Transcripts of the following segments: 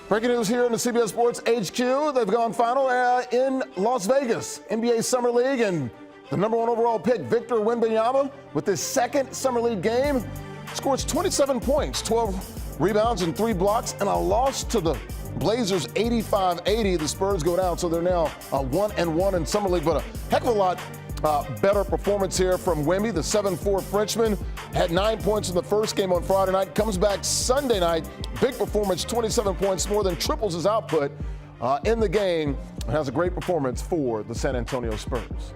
Breaking news here in the CBS Sports HQ. They've gone final in Las Vegas, NBA Summer League, and the number one overall pick, Victor Wembanyama, with his second Summer League game, scores 27 points, 12 rebounds, and 3 blocks, and a loss to the Blazers 85-80. The Spurs go down, so they're now 1-1 in Summer League, but a heck of a lot better performance here from Wemby. The 7'4" Frenchman had 9 points in the first game on Friday night, comes back Sunday night, big performance, 27 points, more than triples his output in the game, and has a great performance for the San Antonio Spurs.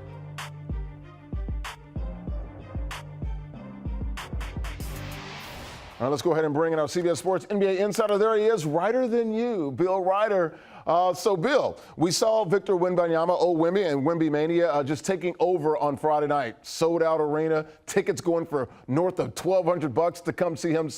All right, let's go ahead and bring in our CBS Sports NBA insider. There he is, Reiter than you, Bill Reiter. So, Bill, we saw Victor Wembanyama, Wemby, and Wemby Mania just taking over on Friday night. Sold-out arena, tickets going for north of $1,200 to come see him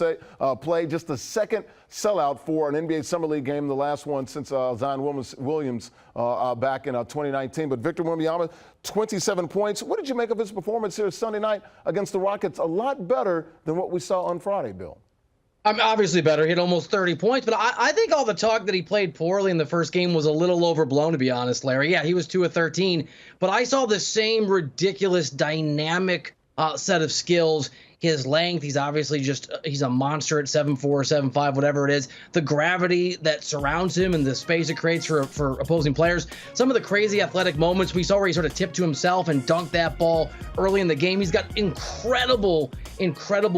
play. Just the second sellout for an NBA Summer League game, the last one since Zion Williams back in 2019. But Victor Wembanyama, 27 points. What did you make of his performance here Sunday night against the Rockets? A lot better than what we saw on Friday, Bill. I'm obviously better. He had almost 30 points, but I think all the talk that he played poorly in the first game was a little overblown, to be honest, Larry. Yeah, he was 2 of 13, but I saw the same ridiculous dynamic set of skills. His length, he's obviously he's a monster at 7'4", 7'5", whatever it is. The gravity that surrounds him and the space it creates for opposing players. Some of the crazy athletic moments we saw where he sort of tipped to himself and dunked that ball early in the game. He's got incredible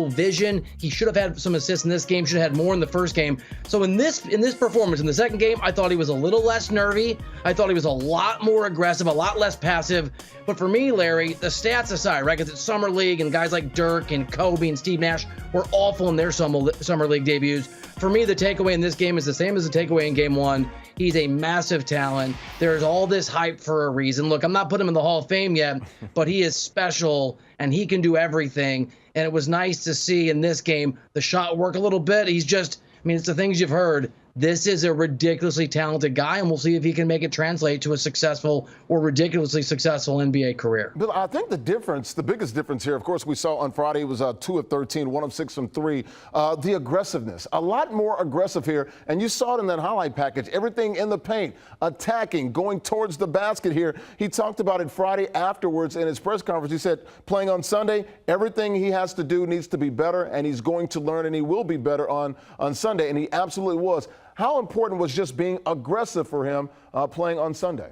vision. He should have had some assists in this game, should have had more in the first game. So in this performance, in the second game, I thought he was a little less nervy. I thought he was a lot more aggressive, a lot less passive. But for me, Larry, the stats aside, right, because it's Summer League and guys like Dirk and Kobe and Steve Nash were awful in their Summer League debuts. For me, the takeaway in this game is the same as the takeaway in game one. He's a massive talent. There's all this hype for a reason. Look, I'm not putting him in the Hall of Fame yet, but he is special and he can do everything. And it was nice to see in this game the shot work a little bit. He's just, it's the things you've heard. This is a ridiculously talented guy, and we'll see if he can make it translate to a successful or ridiculously successful NBA career. Bill, I think the biggest difference here, of course, we saw on Friday, he was 2 of 13, 1 of 6 from 3. The aggressiveness, a lot more aggressive here, and you saw it in that highlight package. Everything in the paint, attacking, going towards the basket here. He talked about it Friday afterwards in his press conference. He said, playing on Sunday, everything he has to do needs to be better, and he's going to learn, and he will be better on Sunday, and he absolutely was. How important was just being aggressive for him playing on Sunday?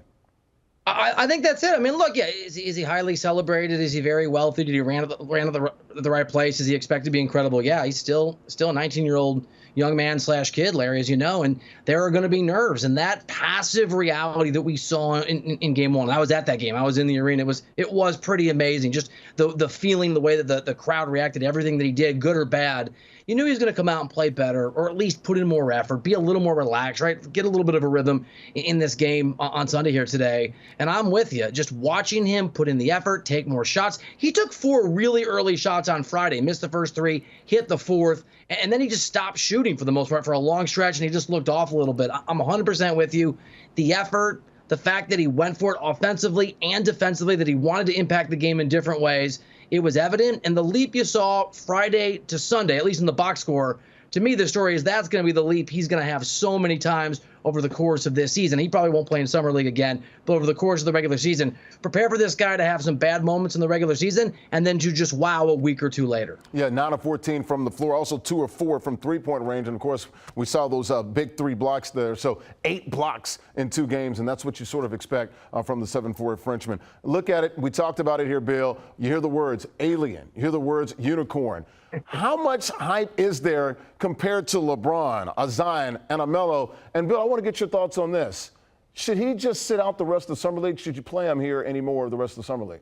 I think that's it. Look, yeah, is he highly celebrated? Is he very wealthy? Did he ran to the right place? Does he expect to be incredible? Yeah, he's still a 19-year-old young man / kid, Larry, as you know, and there are going to be nerves. And that passive reality that we saw in game one, I was at that game. I was in the arena. It was pretty amazing. Just the feeling, the way that the crowd reacted to everything that he did, good or bad. You knew he was going to come out and play better, or at least put in more effort, be a little more relaxed, right? Get a little bit of a rhythm in this game on Sunday here today. And I'm with you. Just watching him put in the effort, take more shots. He took 4 really early shots on Friday, missed the first 3, hit the 4th, and then he just stopped shooting for the most part for a long stretch, and he just looked off a little bit. I'm 100% with you. The effort, the fact that he went for it offensively and defensively, that he wanted to impact the game in different ways, it was evident. And the leap you saw Friday to Sunday, at least in the box score, to me, the story is that's going to be the leap he's going to have so many times over the course of this season. He probably won't play in Summer League again, but over the course of the regular season, prepare for this guy to have some bad moments in the regular season and then to just wow a week or two later. Yeah, 9 of 14 from the floor, also 2 of 4 from three-point range. And, of course, we saw those big 3 blocks there. So 8 blocks in 2 games, and that's what you sort of expect from the 7'4" Frenchman. Look at it. We talked about it here, Bill. You hear the words alien. You hear the words unicorn. How much hype is there compared to LeBron, a Zion, and a Melo? And, Bill, I want to get your thoughts on this. Should he just sit out the rest of the Summer League? Should you play him here anymore the rest of the Summer League?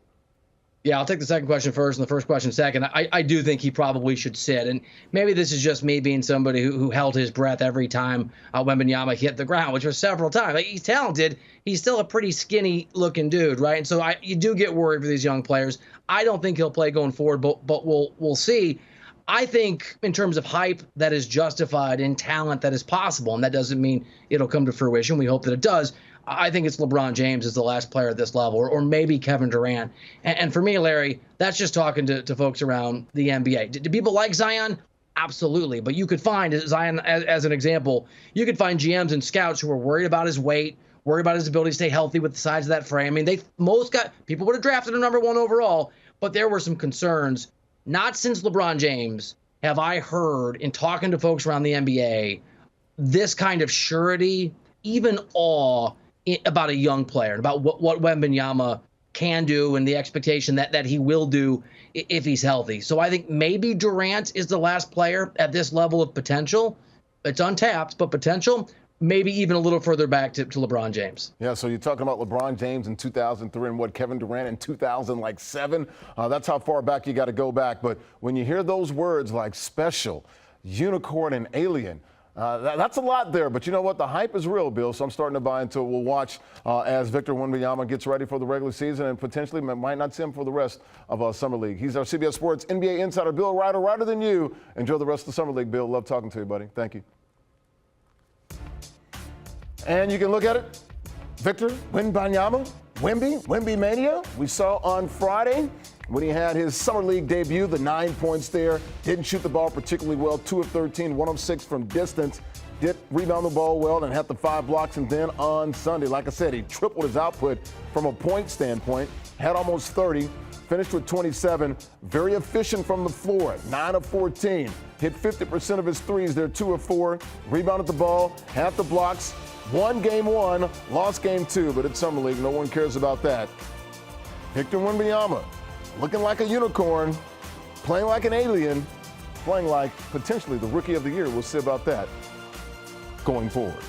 Yeah, I'll take the second question first and the first question second. I do think he probably should sit. And maybe this is just me being somebody who held his breath every time Wembanyama hit the ground, which was several times. Like, he's talented. He's still a pretty skinny-looking dude, right? And so you do get worried for these young players. I don't think he'll play going forward, but we'll see. I think in terms of hype that is justified in talent that is possible, and that doesn't mean it'll come to fruition. We hope that it does. I think it's LeBron James is the last player at this level, or maybe Kevin Durant. And for me, Larry, that's just talking to folks around the NBA. Do people like Zion? Absolutely. But you could find, Zion, as an example, you could find GMs and scouts who are worried about his weight, worried about his ability to stay healthy with the size of that frame. I mean, people would have drafted him number 1 overall, but there were some concerns. Not since LeBron James have I heard, in talking to folks around the NBA, this kind of surety, even awe about a young player, about what Wembanyama can do and the expectation that he will do if he's healthy. So I think maybe Durant is the last player at this level of potential. It's untapped, but potential, maybe even a little further back to LeBron James. Yeah, so you're talking about LeBron James in 2003 and Kevin Durant in 2007. That's how far back you got to go back. But when you hear those words like special, unicorn, and alien, that's a lot there. But you know what? The hype is real, Bill, so I'm starting to buy into it. We'll watch as Victor Wembanyama gets ready for the regular season and potentially might not see him for the rest of Summer League. He's our CBS Sports NBA insider, Bill Reiter, Reiter than you. Enjoy the rest of the Summer League, Bill. Love talking to you, buddy. Thank you. And you can look at it. Victor Wembanyama, Wemby Mania, we saw on Friday when he had his Summer League debut, the 9 points there. Didn't shoot the ball particularly well, 2 of 13, 1 of 6 from distance. Did rebound the ball well and had the 5 blocks. And then on Sunday, like I said, he tripled his output from a point standpoint, had almost 30, finished with 27, very efficient from the floor, 9 of 14, hit 50% of his threes there, 2 of 4, rebounded the ball, had the blocks, won game 1, lost game 2, but it's Summer League, no one cares about that. Victor Wembanyama, looking like a unicorn, playing like an alien, playing like potentially the Rookie of the Year. We'll see about that going forward.